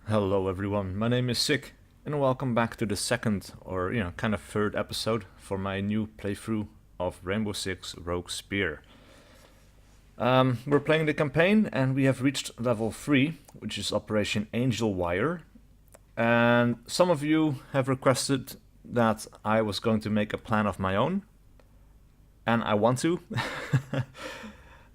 Hello everyone, my name is SiC, and welcome back to the second, or kind of third episode for my new playthrough of Rainbow Six Rogue Spear. We're playing the campaign, and we have reached level 3, which is Operation Angel Wire. And some of you have requested that I was going to make a plan of my own, and I want to.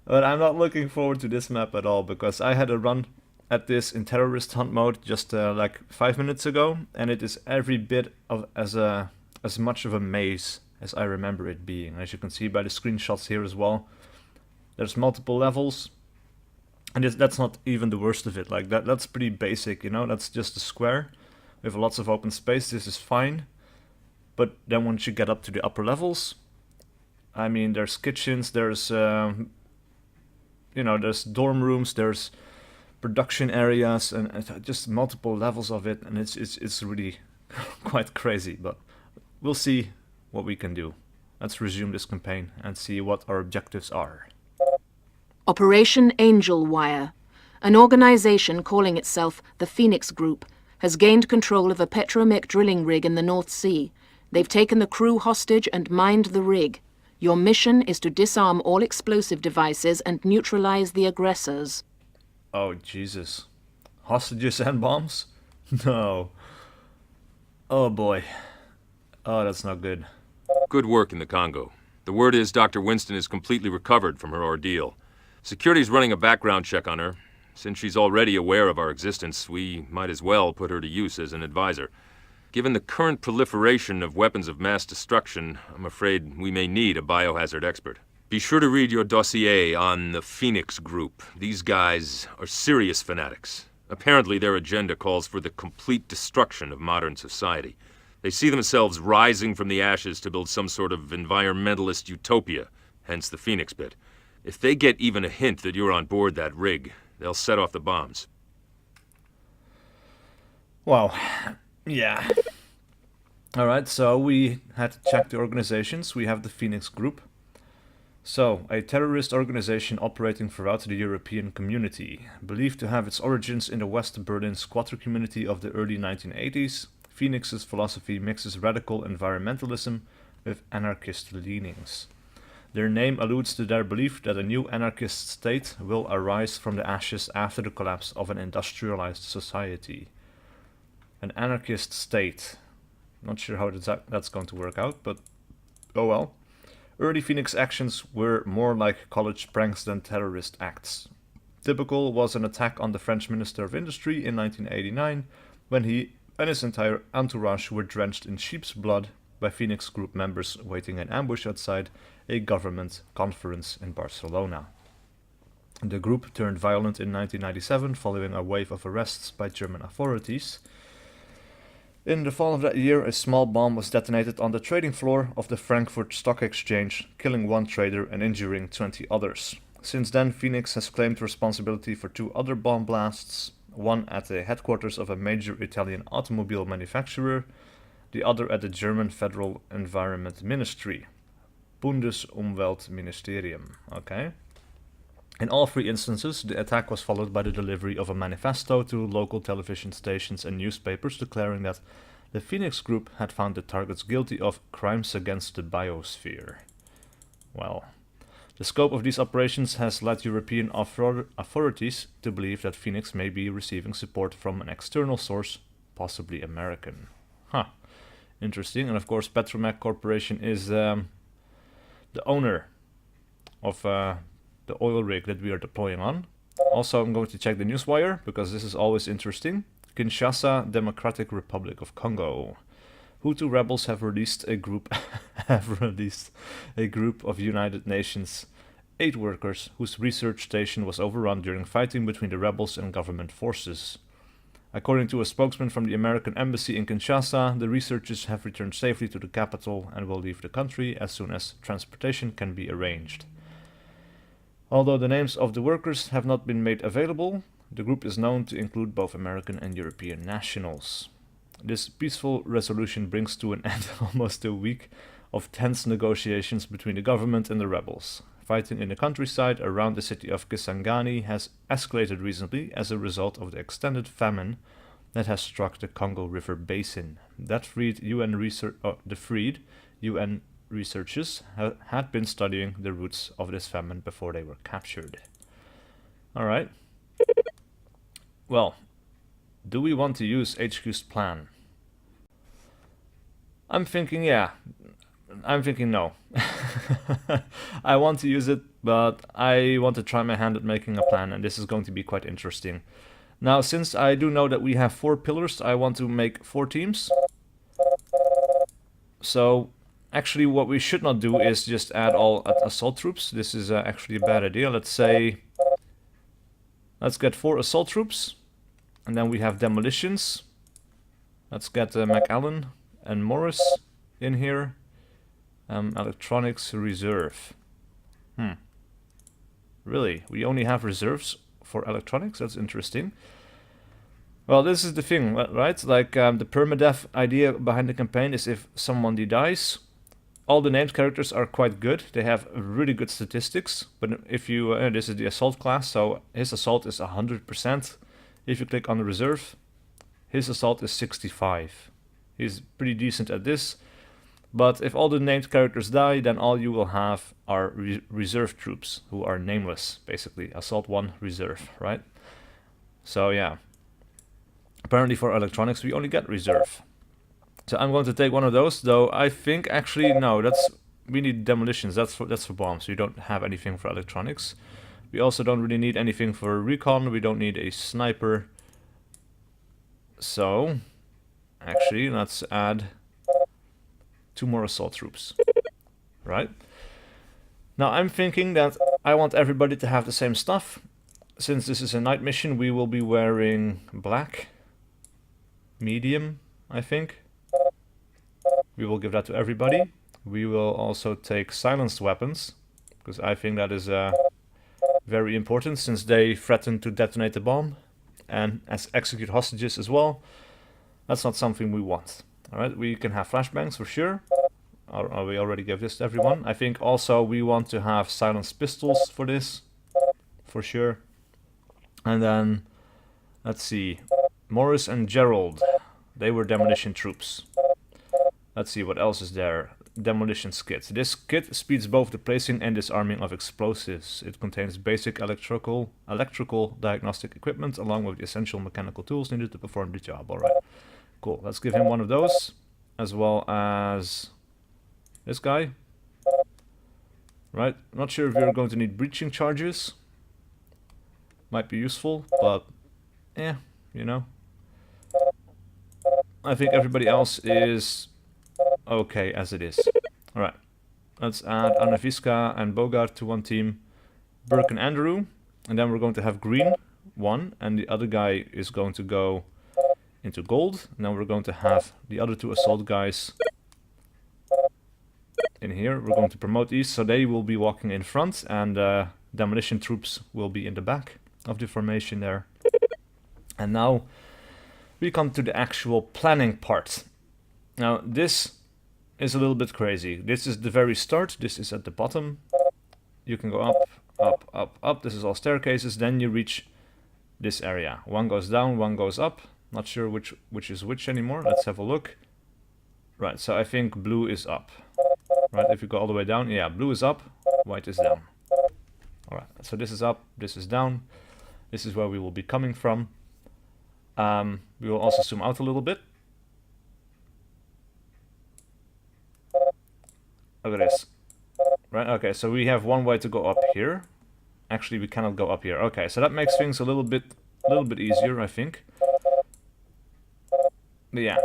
But I'm not looking forward to this map at all, because I had a run at this in terrorist hunt mode just like 5 minutes ago, and it is every bit of as much of a maze as I remember it being. As you can see by the screenshots here as well, there's multiple levels, and that's not even the worst of it. Like that's pretty basic, that's just a square with lots of open space. This is fine, but then once you get up to the upper levels, I mean, there's kitchens, there's there's dorm rooms, there's production areas, and just multiple levels of it, and it's really quite crazy, but we'll see what we can do. Let's resume this campaign and see what our objectives are. Operation Angel Wire. An organization calling itself the Phoenix Group has gained control of a petromech drilling rig in the North Sea. They've taken the crew hostage and mined the rig. Your mission is to disarm all explosive devices and neutralize the aggressors. Oh, Jesus. Hostages and bombs? No. Oh, boy. Oh, that's not good. Good work in the Congo. The word is Dr. Winston is completely recovered from her ordeal. Security's running a background check on her. Since she's already aware of our existence, we might as well put her to use as an advisor. Given the current proliferation of weapons of mass destruction, I'm afraid we may need a biohazard expert. Be sure to read your dossier on the Phoenix Group. These guys are serious fanatics. Apparently their agenda calls for the complete destruction of modern society. They see themselves rising from the ashes to build some sort of environmentalist utopia, hence the Phoenix bit. If they get even a hint that you're on board that rig, they'll set off the bombs. Wow. Yeah. Alright, so we had to check the organizations. We have the Phoenix Group. So, a terrorist organization operating throughout the European community. Believed to have its origins in the West Berlin squatter community of the early 1980s, Phoenix's philosophy mixes radical environmentalism with anarchist leanings. Their name alludes to their belief that a new anarchist state will arise from the ashes after the collapse of an industrialized society. An anarchist state. Not sure how that's going to work out, but oh well. Early Phoenix actions were more like college pranks than terrorist acts. Typical was an attack on the French Minister of Industry in 1989, when he and his entire entourage were drenched in sheep's blood by Phoenix Group members waiting in ambush outside a government conference in Barcelona. The group turned violent in 1997 following a wave of arrests by German authorities. In the fall of that year, a small bomb was detonated on the trading floor of the Frankfurt Stock Exchange, killing one trader and injuring 20 others. Since then, Phoenix has claimed responsibility for 2 other bomb blasts, one at the headquarters of a major Italian automobile manufacturer, the other at the German Federal Environment Ministry, Bundesumweltministerium. Okay. In all 3 instances, the attack was followed by the delivery of a manifesto to local television stations and newspapers declaring that the Phoenix Group had found the targets guilty of crimes against the biosphere. Well, the scope of these operations has led European authorities to believe that Phoenix may be receiving support from an external source, possibly American. Huh. Interesting. And of course, Petromech Corporation is the owner of the oil rig that we are deploying on. Also, I'm going to check the newswire, because this is always interesting. Kinshasa, Democratic Republic of Congo. Hutu rebels have released a group of United Nations aid workers whose research station was overrun during fighting between the rebels and government forces. According to a spokesman from the American embassy in Kinshasa, the researchers have returned safely to the capital and will leave the country as soon as transportation can be arranged. Although the names of the workers have not been made available, the group is known to include both American and European nationals. This peaceful resolution brings to an end almost a week of tense negotiations between the government and the rebels. Fighting in the countryside around the city of Kisangani has escalated recently as a result of the extended famine that has struck the Congo River Basin. That freed UN research, the freed UN researchers had been studying the roots of this famine before they were captured. All right. Well, do we want to use HQ's plan? I'm thinking, yeah. I'm thinking no. I want to use it, but I want to try my hand at making a plan, and this is going to be quite interesting. Now, since I do know that we have 4 pillars, I want to make 4 teams. So, actually what we should not do is just add all assault troops. This is actually a bad idea. Let's get 4 assault troops, and then we have demolitions. Let's get McAllen and Morris in here. Electronics reserve. Really? We only have reserves for electronics? That's interesting. Well, this is the thing, right? Like, the permadeath idea behind the campaign is if someone dies, all the named characters are quite good. They have really good statistics. But if you... this is the assault class, so his assault is 100%. If you click on the reserve, his assault is 65. He's pretty decent at this. But if all the named characters die, then all you will have are reserve troops, who are nameless, basically. Assault 1 reserve, right? So yeah. Apparently for electronics we only get reserve. So I'm going to take one of those, though I think actually, no, we need demolitions, that's for bombs. We don't have anything for electronics. We also don't really need anything for recon, we don't need a sniper. So, actually, let's add 2 more assault troops, right? Now I'm thinking that I want everybody to have the same stuff. Since this is a night mission, we will be wearing black, medium, I think. We will give that to everybody. We will also take silenced weapons, because I think that is very important, since they threaten to detonate the bomb and execute hostages as well. That's not something we want. Alright, we can have flashbangs for sure. We already gave this to everyone. I think also we want to have silenced pistols for this, for sure. And then, let's see, Morris and Gerald, they were demolition troops. Let's see, what else is there? Demolition kit. This kit speeds both the placing and disarming of explosives. It contains basic electrical diagnostic equipment along with the essential mechanical tools needed to perform the job. Alright, cool. Let's give him one of those, as well as this guy. Right, not sure if we're going to need breaching charges. Might be useful, but yeah, you know. I think everybody else is okay as it is. Alright, let's add Anaviska and Bogart to one team, Burke and Andrew, and then we're going to have green, one, and the other guy is going to go into gold, and then we're going to have the other 2 assault guys in here. We're going to promote these, so they will be walking in front, and demolition troops will be in the back of the formation there. And now we come to the actual planning part. Now this is a little bit crazy. This is the very start, this is at the bottom. You can go up, up, up, up. This is all staircases, then you reach this area. One goes down, one goes up. Not sure which is which anymore. Let's have a look. Right, so I think blue is up. Right, if you go all the way down, yeah, blue is up, white is down. Alright, so this is up, this is down. This is where we will be coming from. We will also zoom out a little bit. Look at this. Right, okay, so we have one way to go up here. Actually, we cannot go up here. Okay, so that makes things a little bit easier, I think. But yeah,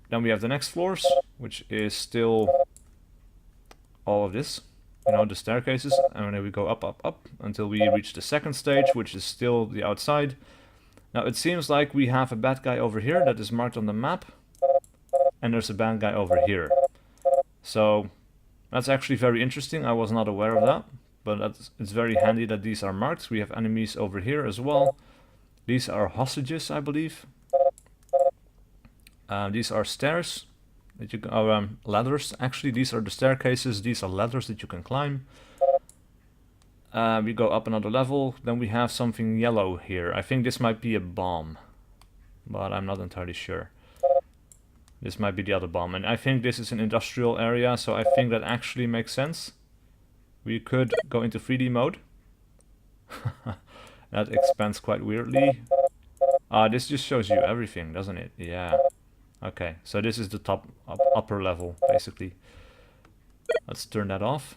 then we have the next floors, which is still all of this, you know, the staircases, and then we go up, up, up, until we reach the second stage, which is still the outside. Now it seems like we have a bad guy over here that is marked on the map, and there's a bad guy over here. So that's actually very interesting. I was not aware of that, but it's very handy that these are marked. We have enemies over here as well. These are hostages, I believe. These are stairs that you can, ladders. Actually, these are the staircases. These are ladders that you can climb. We go up another level. Then we have something yellow here. I think this might be a bomb. but I'm not entirely sure. This might be the other bomb, and I think this is an industrial area, so I think that actually makes sense. We could go into 3D mode. That expands quite weirdly. This just shows you everything, doesn't it? Yeah. Okay, so this is the upper level, basically. Let's turn that off.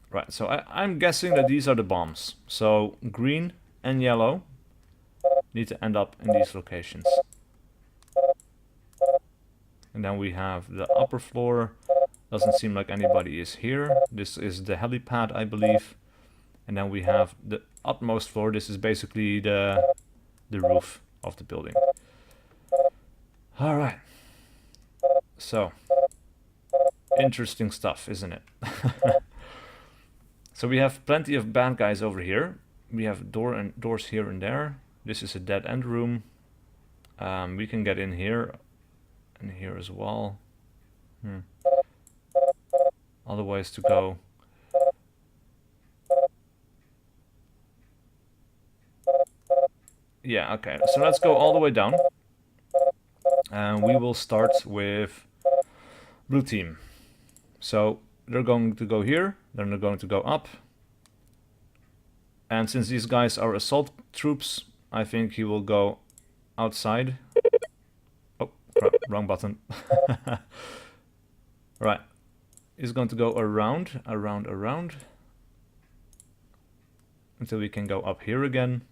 Right, so I'm guessing that these are the bombs. So green and yellow need to end up in these locations. And then we have the upper floor. Doesn't seem like anybody is here. This is the helipad, I believe. And then we have the utmost floor. This is basically the roof of the building. All right. So, interesting stuff, isn't it? So we have plenty of bad guys over here. We have doors here and there. This is a dead end room. We can get in here and here as well. Other ways to go. Yeah, okay. So let's go all the way down. And we will start with blue team. So they're going to go here, then they're going to go up. And since these guys are assault troops, I think he will go outside. Oh, crap, wrong button. Right. He's going to go around, until we can go up here again.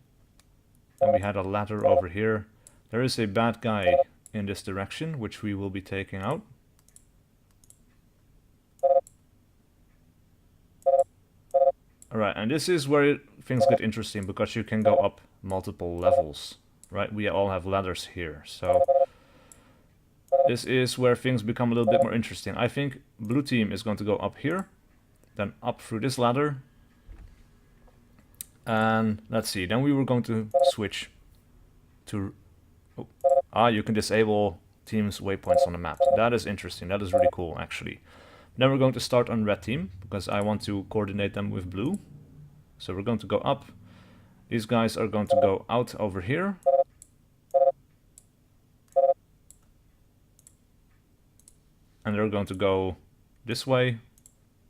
And we had a ladder over here. There is a bad guy in this direction, which we will be taking out. Alright, and this is where things get interesting, because you can go up multiple levels, right? We all have ladders here, so this is where things become a little bit more interesting. I think blue team is going to go up here, then up through this ladder. And let's see, then we were going to switch to... you can disable team's waypoints on the map. That is interesting, that is really cool actually. Then we're going to start on red team, because I want to coordinate them with blue. So we're going to go up. These guys are going to go out over here. And they're going to go this way,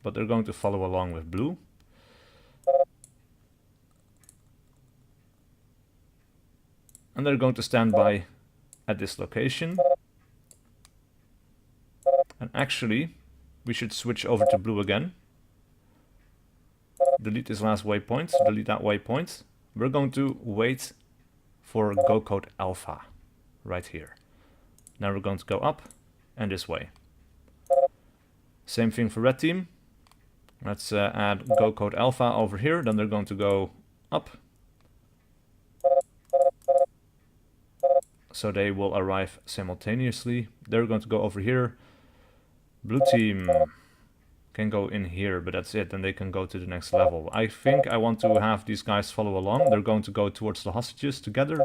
but they're going to follow along with blue. And they're going to stand by at this location. And actually, we should switch over to blue again. Delete this last waypoint, delete that waypoint. We're going to wait for go code alpha right here. Now we're going to go up and this way. Same thing for red team. Let's add go code alpha over here, then they're going to go up. So they will arrive simultaneously. They're going to go over here. Blue team can go in here, but that's it. Then they can go to the next level. I think I want to have these guys follow along. They're going to go towards the hostages together.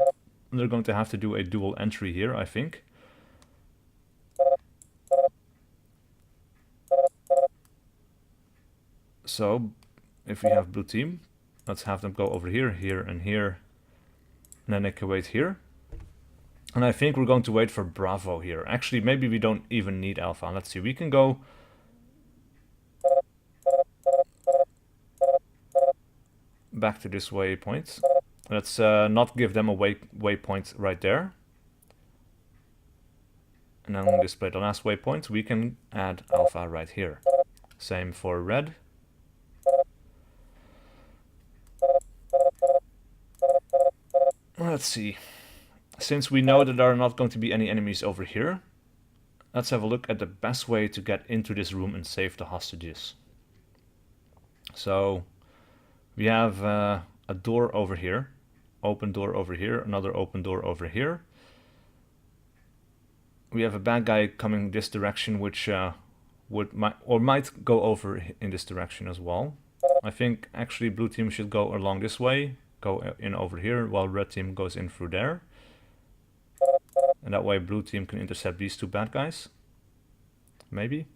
And they're going to have to do a dual entry here, I think. So, if we have blue team, let's have them go over here, here, and here. And then they can wait here. And I think we're going to wait for Bravo here. Actually, maybe we don't even need Alpha. Let's see, we can go... back to this waypoint. Let's not give them a waypoint right there. And then we'll display the last waypoint. We can add Alpha right here. Same for red. Let's see. Since we know that there are not going to be any enemies over here, let's have a look at the best way to get into this room and save the hostages. So we have a door over here, open door over here, another open door over here. We have a bad guy coming this direction, which might go over in this direction as well. I think actually blue team should go along this way, go in over here, while red team goes in through there. And that way blue team can intercept these two bad guys. Maybe.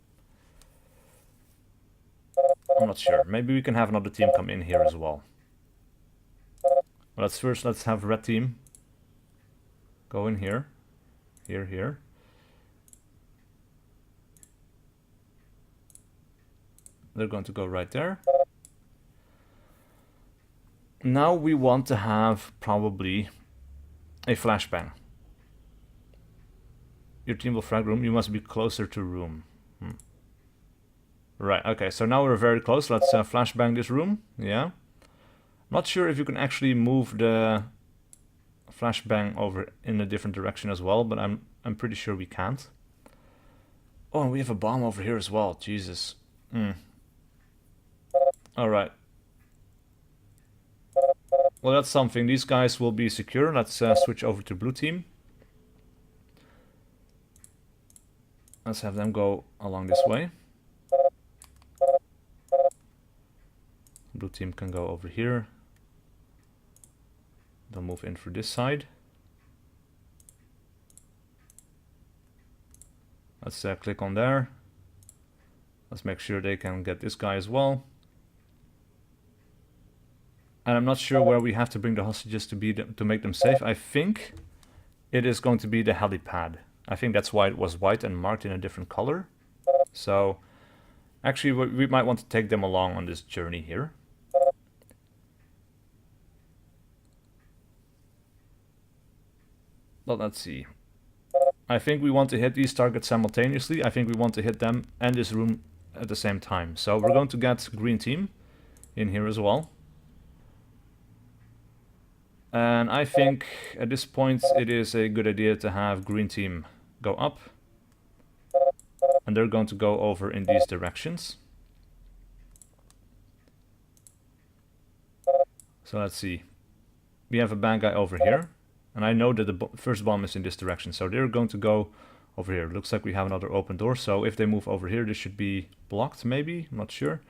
I'm not sure. Maybe we can have another team come in here as well. Let's have red team Go in here. Here, here. They're going to go right there. Now we want to have probably a flashbang. Your team will frag room. You must be closer to room. Right, okay, so now we're very close. Let's flashbang this room. Yeah. Not sure if you can actually move the flashbang over in a different direction as well, but I'm pretty sure we can't. Oh, and we have a bomb over here as well. Jesus. Alright. Well, that's something. These guys will be secure. Let's switch over to blue team. Let's have them go along this way. Blue team can go over here. They'll move in for this side. Let's click on there. Let's make sure they can get this guy as well. And I'm not sure where we have to bring the hostages to be to make them safe. I think it is going to be the helipad. I think that's why it was white and marked in a different color. So actually we might want to take them along on this journey here. But let's see. I think we want to hit these targets simultaneously. I think we want to hit them and this room at the same time. So we're going to get green team in here as well. And I think at this point it is a good idea to have green team go up. And they're going to go over in these directions. So let's see. We have a bad guy over here. And I know that the first bomb is in this direction. So they're going to go over here. Looks like we have another open door. So if they move over here, this should be blocked maybe. I'm not sure.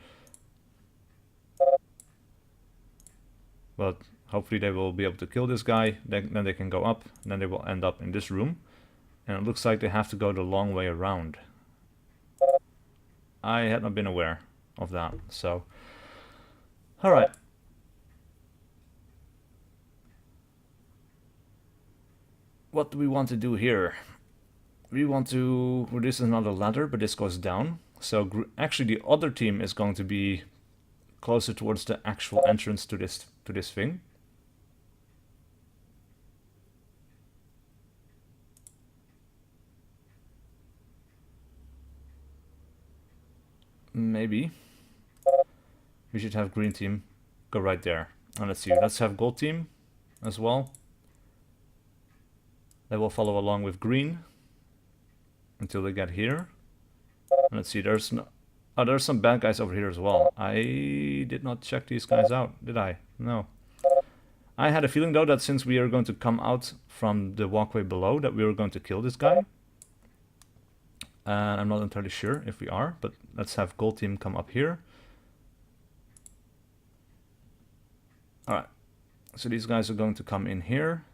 But hopefully they will be able to kill this guy. Then they can go up. And then they will end up in this room. And it looks like they have to go the long way around. I had not been aware of that. So, alright. What do we want to do here? We want to... Well, this is another ladder, but this goes down. So actually the other team is going to be closer towards the actual entrance to this thing. Maybe. We should have green team go right there. And let's see, let's have gold team as well. They will follow along with green until they get here. And let's see, there's some bad guys over here as well. I did not check these guys out, did I? No. I had a feeling though that since we are going to come out from the walkway below that we were going to kill this guy. And I'm not entirely sure if we are, but let's have gold team come up here. Alright, so these guys are going to come in here.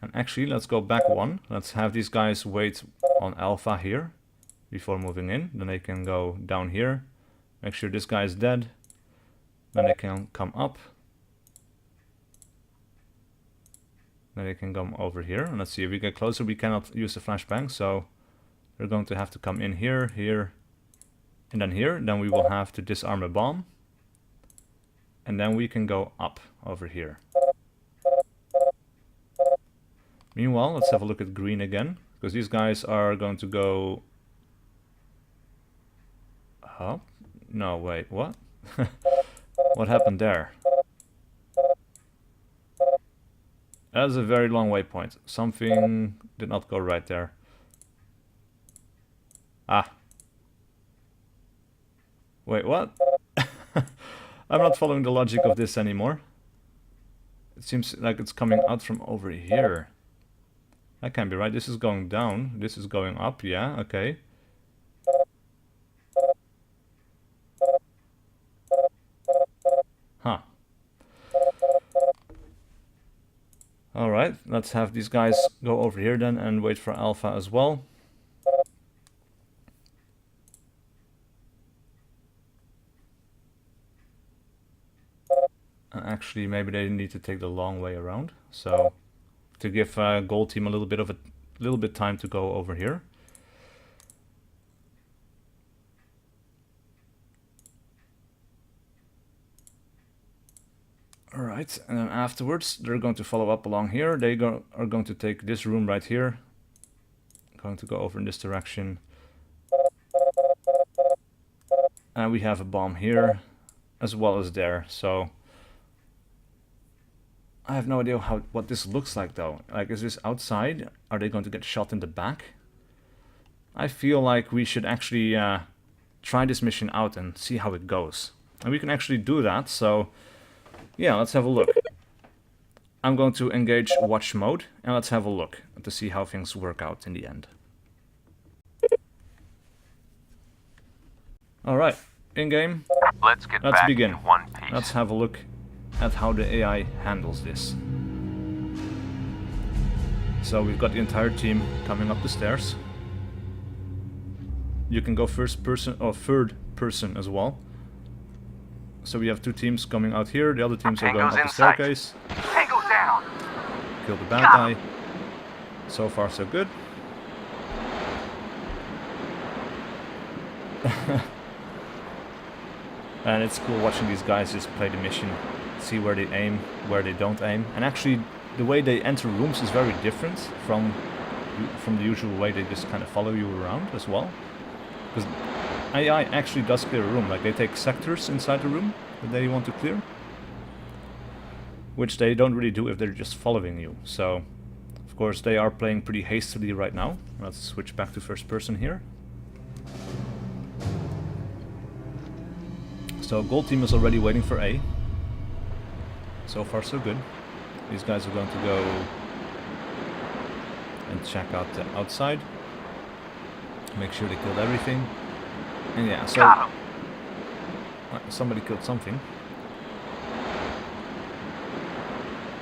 And actually, let's go back one. Let's have these guys wait on alpha here before moving in. Then they can go down here. Make sure this guy is dead. Then they can come up. Then they can come over here. And let's see, if we get closer, we cannot use the flashbang. So they're going to have to come in here, here, and then here. Then we will have to disarm a bomb. And then we can go up over here. Meanwhile, let's have a look at green again, because these guys are going to go... Huh? No, wait, what? What happened there? That is a very long waypoint. Something did not go right there. Ah. Wait, what? I'm not following the logic of this anymore. It seems like it's coming out from over here. That can't be right. This is going down. This is going up. Yeah, okay. Huh. Alright, let's have these guys go over here then and wait for alpha as well. And actually, maybe they need to take the long way around. So, to give gold team a little bit time to go over here. Alright, and then afterwards they're going to follow up along here. They are going to take this room right here. Going to go over in this direction. And we have a bomb here, as well as there, so... I have no idea what this looks like though. Like, is this outside? Are they going to get shot in the back? I feel like we should actually try this mission out and see how it goes. And we can actually do that, so... Yeah, let's have a look. I'm going to engage watch mode, and let's have a look to see how things work out in the end. Alright, in-game, let's begin. Let's have a look at how the AI handles this. So we've got the entire team coming up the stairs. You can go first person or third person as well. So we have two teams coming out here, the other teams are going up the staircase. Tango down. Kill the bad guy. So far so good. And it's cool watching these guys just play the mission, see where they aim, where they don't aim. And actually the way they enter rooms is very different from the usual way they just kind of follow you around as well. Because AI actually does clear a room, like they take sectors inside the room that they want to clear. Which they don't really do if they're just following you. So, of course, they are playing pretty hastily right now. Let's switch back to first person here. So, gold team is already waiting for A. So far, so good. These guys are going to go and check out the outside. Make sure they killed everything. And yeah, so somebody killed something.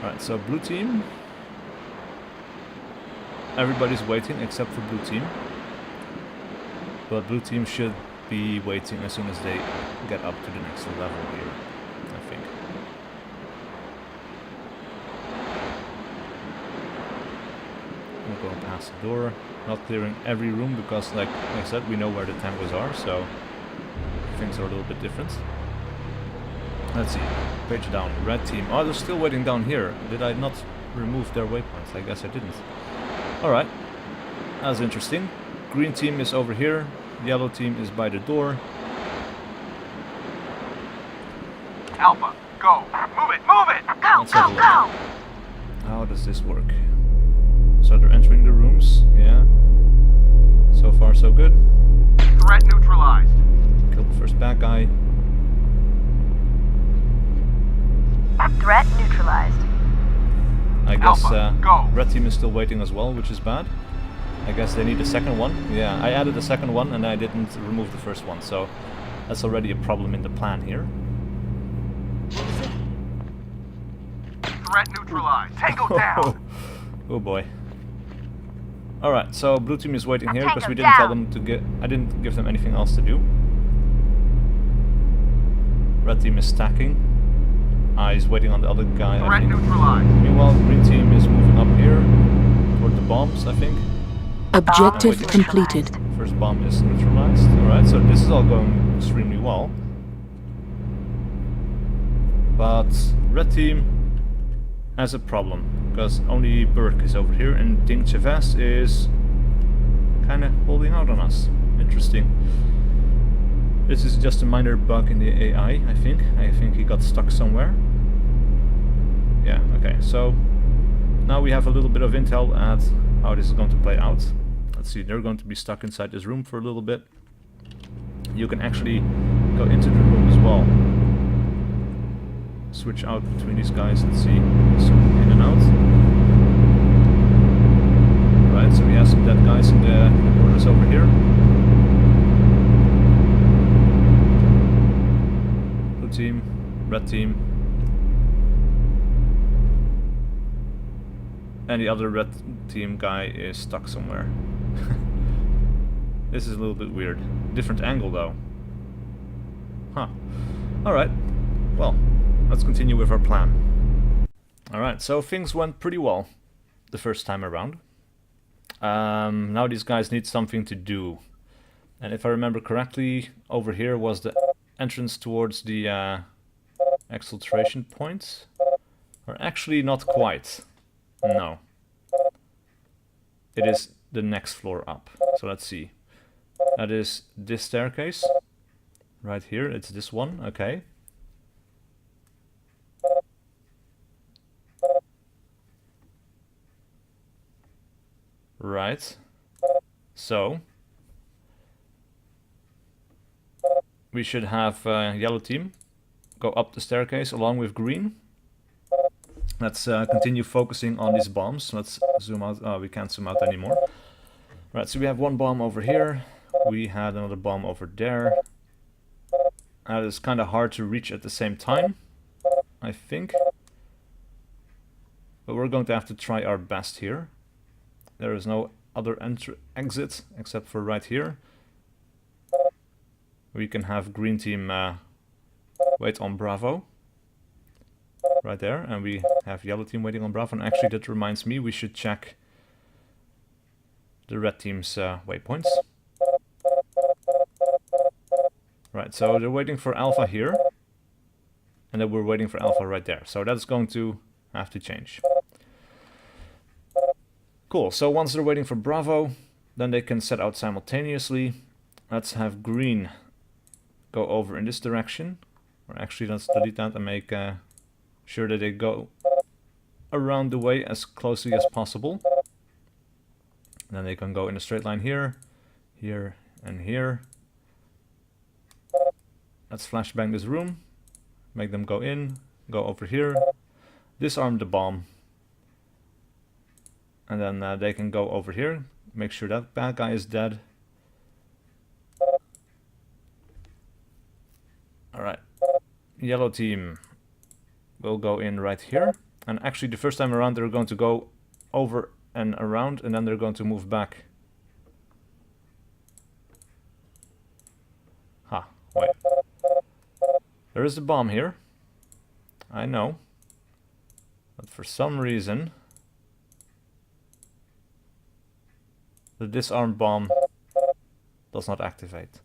Alright, so blue team. Everybody's waiting except for blue team. But blue team should be waiting as soon as they get up to the next level here, I think. I'm going past the door. Not clearing every room because, like I said, we know where the tangos are, so things are a little bit different. Let's see. Page down. Red team. Oh, they're still waiting down here. Did I not remove their waypoints? I guess I didn't. Alright. That's interesting. Green team is over here. Yellow team is by the door. Alpha, go. Move it, move it. Go, Let's have a go, look. go! How does this work? So they're entering the rooms. Yeah. So far, so good. Threat neutralized. Killed the first bad guy. Threat neutralized. I guess Alpha, go. red team is still waiting as well, which is bad. I guess they need a second one. Yeah, I added a second one and I didn't remove the first one, so that's already a problem in the plan here. Threat neutralized. Tango down. Oh boy. Alright, so blue team is waiting here because we Tango didn't tell down. them to get... I didn't give them anything else to do. Red team is stacking. He's waiting on the other guy, I Threat think. neutralized. Meanwhile, green team is moving up here toward the bombs, I think. Objective Wait. completed. First bomb is neutralized. Alright, so this is all going extremely well. But red team has a problem, because only Burke is over here and Ding Chavez is kind of holding out on us. Interesting. This is just a minor bug in the AI, I think. I think he got stuck somewhere. Yeah, okay, so now we have a little bit of intel at how this is going to play out. Let's see, they're going to be stuck inside this room for a little bit. You can actually go into the room as well. Switch out between these guys and see, zoom in and out. Right, so we have some dead guys in the corners over here. Blue team, red team. And the other red team guy is stuck somewhere. This is a little bit weird. Different angle though. Huh. Alright. Well, let's continue with our plan. Alright, so things went pretty well the first time around. Now these guys need something to do. And if I remember correctly, over here was the entrance towards the exfiltration points. Or actually not quite. No. It is the next floor up. So let's see. That is this staircase. Right here, it's this one, okay. Right. So we should have yellow team go up the staircase along with green. Let's continue focusing on these bombs. Let's zoom out. Oh, we can't zoom out anymore. Right, so we have one bomb over here. We had another bomb over there. That is kind of hard to reach at the same time, I think. But we're going to have to try our best here. There is no other exit except for right here. We can have green team wait on Bravo. Right there. And we have yellow team waiting on Bravo. And actually that reminds me, we should check the red team's waypoints. Right, so they're waiting for Alpha here. And then we're waiting for Alpha right there. So that's going to have to change. Cool, so once they're waiting for Bravo, then they can set out simultaneously. Let's have green go over in this direction. Or actually, let's delete that and make sure that they go around the way as closely as possible. And then they can go in a straight line here, here, and here. Let's flashbang this room. Make them go in, go over here. Disarm the bomb. And then they can go over here. Make sure that bad guy is dead. Alright. Yellow team will go in right here. And actually the first time around they're going to go over and around. And then they're going to move back. Ha, wait. There is a bomb here. I know. But for some reason the disarm bomb does not activate.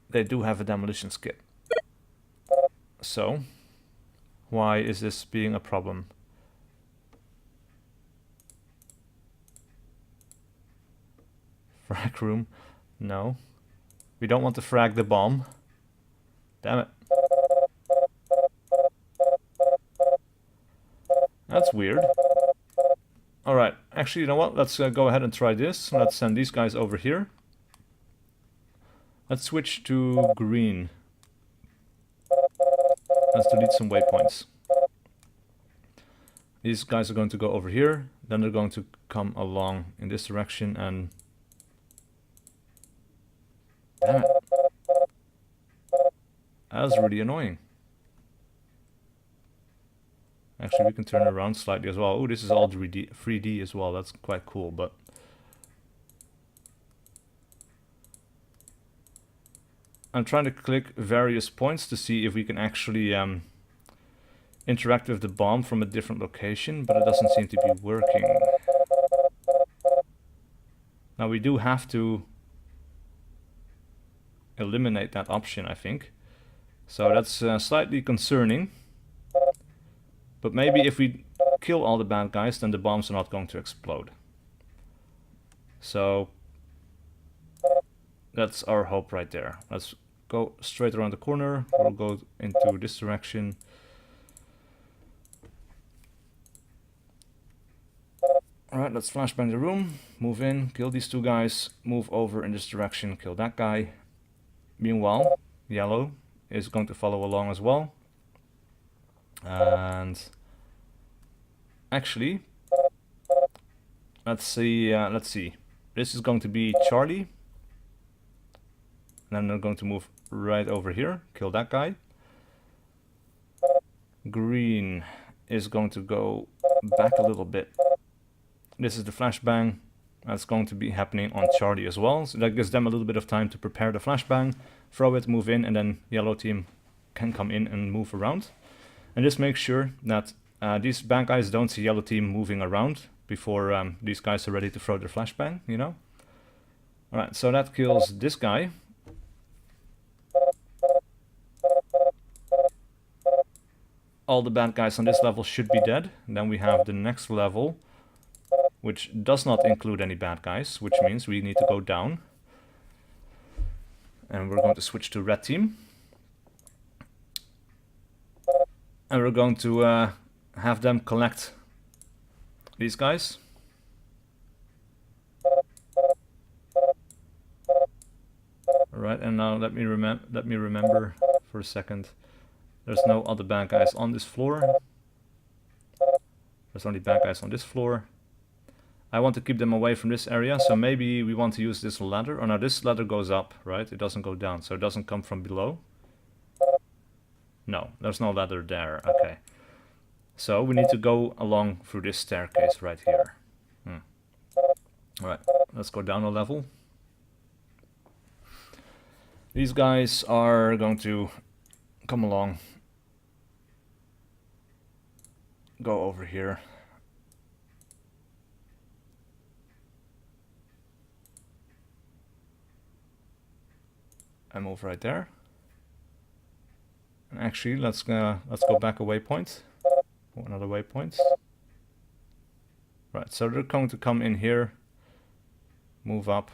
They do have a demolition kit. So, why is this being a problem? Frag room? No. We don't want to frag the bomb. Damn it. That's weird. Alright, actually, you know what? Let's go ahead and try this. Let's send these guys over here. Let's switch to green. Let's delete some waypoints. These guys are going to go over here. Then they're going to come along in this direction and... Damn it. That's really annoying. Actually, we can turn it around slightly as well. Oh, this is all 3D as well. That's quite cool, but... I'm trying to click various points to see if we can actually interact with the bomb from a different location, but it doesn't seem to be working. Now we do have to eliminate that option, I think. So that's slightly concerning. But maybe if we kill all the bad guys, then the bombs are not going to explode. So that's our hope right there. Let's go straight around the corner. We'll go into this direction. Alright, let's flashbang the room. Move in, kill these two guys. Move over in this direction, kill that guy. Meanwhile, yellow is going to follow along as well. And actually, let's see. This is going to be Charlie. And then they're going to move right over here, kill that guy. Green is going to go back a little bit. This is the flashbang. That's going to be happening on Charlie as well. So that gives them a little bit of time to prepare the flashbang, throw it, move in, and then yellow team can come in and move around. And just make sure that these bad guys don't see yellow team moving around before these guys are ready to throw their flashbang, you know? Alright, so that kills this guy. All the bad guys on this level should be dead. And then we have the next level, which does not include any bad guys, which means we need to go down. And we're going to switch to red team. And we're going to have them collect these guys. Alright, and now let me remember for a second. There's no other bad guys on this floor. There's only bad guys on this floor. I want to keep them away from this area, so maybe we want to use this ladder. Oh no, this ladder goes up, right? It doesn't go down, so it doesn't come from below. No, there's no ladder there. Okay. So we need to go along through this staircase right here. Alright, let's go down a level. These guys are going to come along. Go over here. And move right there. And actually, let's go back a waypoint. Another waypoint. Right, so they're going to come in here, move up.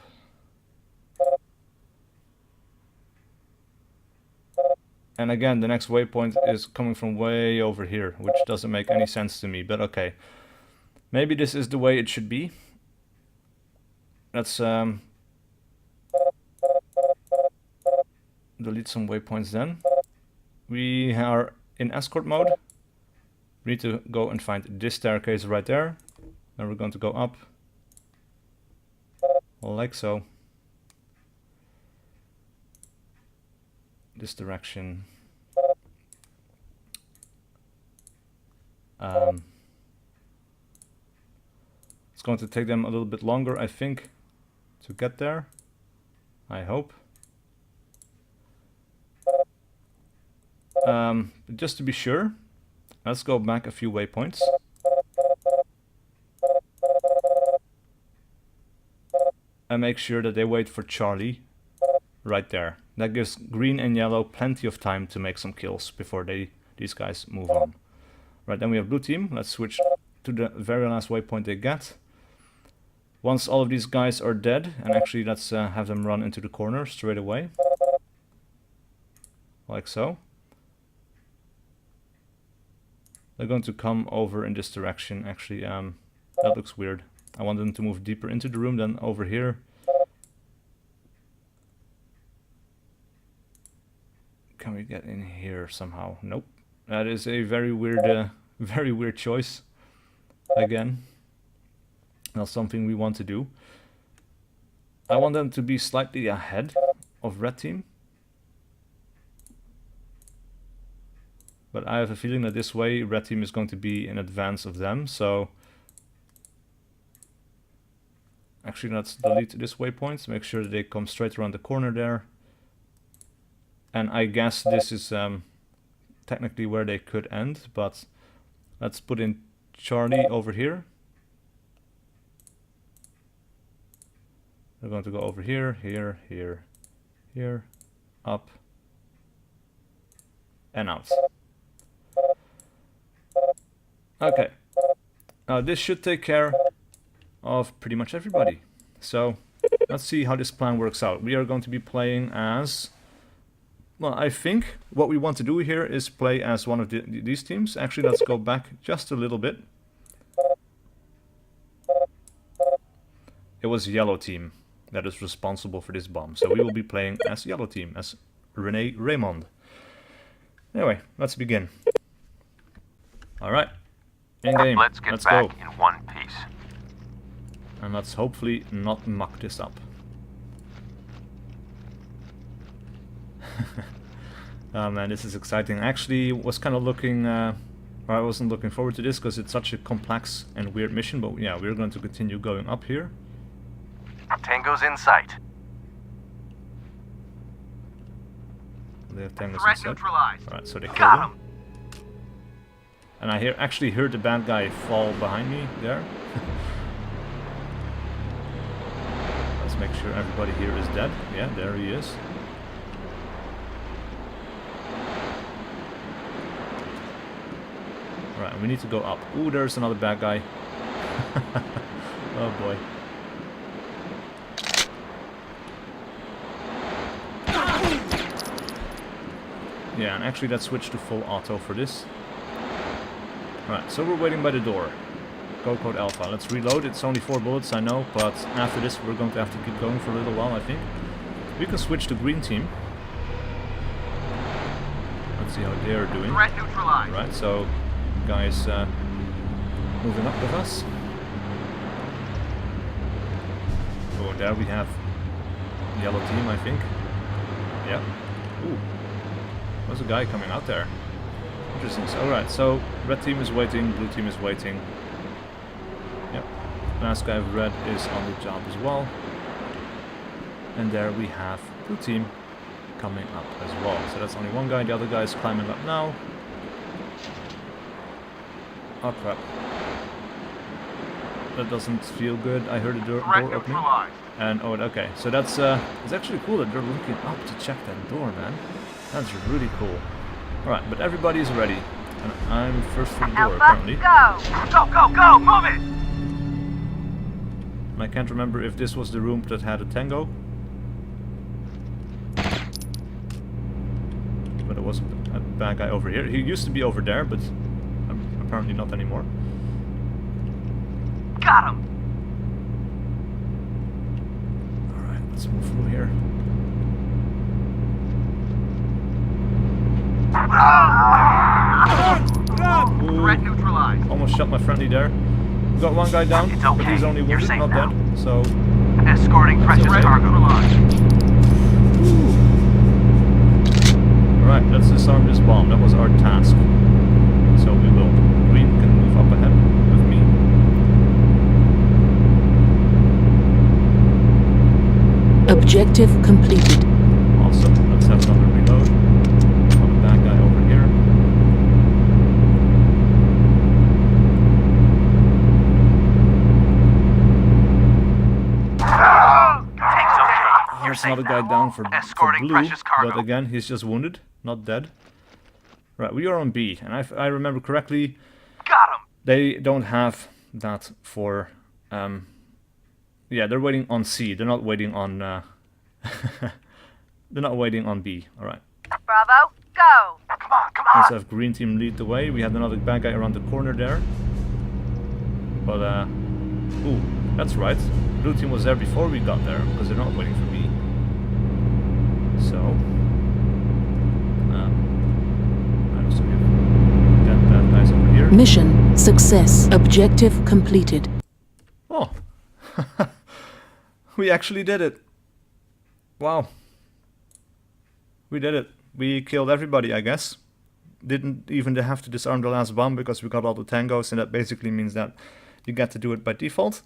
And again, the next waypoint is coming from way over here, which doesn't make any sense to me, but okay. Maybe this is the way it should be. Let's delete some waypoints then. We are in escort mode. We need to go and find this staircase right there. Then we're going to go up. Like so. This direction. It's going to take them a little bit longer, I think, to get there. I hope. Just to be sure, let's go back a few waypoints. And make sure that they wait for Charlie right there. That gives green and yellow plenty of time to make some kills before these guys move on. Right, then we have blue team. Let's switch to the very last waypoint they get. Once all of these guys are dead, and actually let's have them run into the corner straight away. Like so. They're going to come over in this direction. Actually, that looks weird. I want them to move deeper into the room than over here. Can we get in here somehow? Nope. That is a very weird choice. Again, not something we want to do. I want them to be slightly ahead of red team. But I have a feeling that this way red team is going to be in advance of them, so actually let's delete this waypoint, make sure that they come straight around the corner there. And I guess this is technically where they could end, but let's put in Charlie over here. We're going to go over here, here, here, here, up, and out. Okay, now this should take care of pretty much everybody. So let's see how this plan works out. We are going to be playing as, well, I think what we want to do here is play as one of these teams. Actually, let's go back just a little bit. It was yellow team that is responsible for this bomb. So we will be playing as yellow team, as René Raymond. Anyway, let's begin. Alright. In game. Let's get back in one piece. And let's hopefully not muck this up. Oh man, this is exciting. Actually, was kind of looking, or I wasn't looking forward to this because it's such a complex and weird mission. But yeah, we're going to continue going up here. Tango's in sight. They have tangos Threat inside. neutralized. Alright, so they killed Got him. him. And I actually heard the bad guy fall behind me there. Let's make sure everybody here is dead. Yeah, there he is. Alright, we need to go up. Ooh, there's another bad guy. Oh boy. Yeah, and actually let's switch to full auto for this. Alright, so we're waiting by the door. Go code Alpha. Let's reload. It's only 4 bullets, I know, but after this we're going to have to keep going for a little while, I think. We can switch to green team. Let's see how they're doing. Threat neutralized. Right, so guys moving up with us. Oh, there we have yellow team, I think. Yeah. Ooh. There's a guy coming out there. Interesting. So, alright, so red team is waiting, blue team is waiting. Yep. Last guy of red is on the job as well. And there we have blue team coming up as well. So that's only one guy, the other guy is climbing up now. Oh crap. That doesn't feel good. I heard a door opening. Neutralized. And oh, okay. So that's it's actually cool that they're looking up to check that door, man. That's really cool. Alright, but everybody is ready. And I'm first for the door, apparently. Go! Go, go, go! Move it! And I can't remember if this was the room that had a tango. But it wasn't a bad guy over here. He used to be over there, but apparently not anymore. Got him! Alright, let's move through here. Ooh, Threat neutralized. almost shot my friendly there. We got one guy down, It's but okay. he's only You're wounded, safe not now. dead. So, Escorting precious okay. cargo. alright, let's disarm this bomb. That was our task. So we will. Green can move up ahead with me. Objective completed. Awesome. Let's have another reload. Another bad guy over here. Tank's okay. You're There's safe another guy now. down for Escorting blue, precious cargo. but again, he's just wounded, not dead. Right, we are on B, and if I remember correctly, Got him! they don't have that for, yeah, they're waiting on C, they're not waiting on, they're not waiting on B, alright. Bravo, go! Come on, come Let's on! have green team lead the way. We had another bad guy around the corner there. But, ooh, that's right. Blue team was there before we got there, because they're not waiting for me. So, I also have 10 bad guys over here. Mission success. Objective completed. Oh, we actually did it. Wow. We did it. We killed everybody, I guess. Didn't even have to disarm the last bomb because we got all the tangos, and that basically means that you get to do it by default.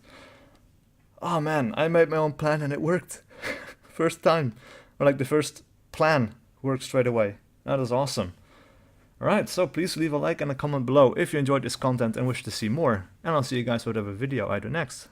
Oh man, I made my own plan and it worked. First time. Or like the first plan worked straight away. That is awesome. Alright, so please leave a like and a comment below if you enjoyed this content and wish to see more. And I'll see you guys with whatever video I do next.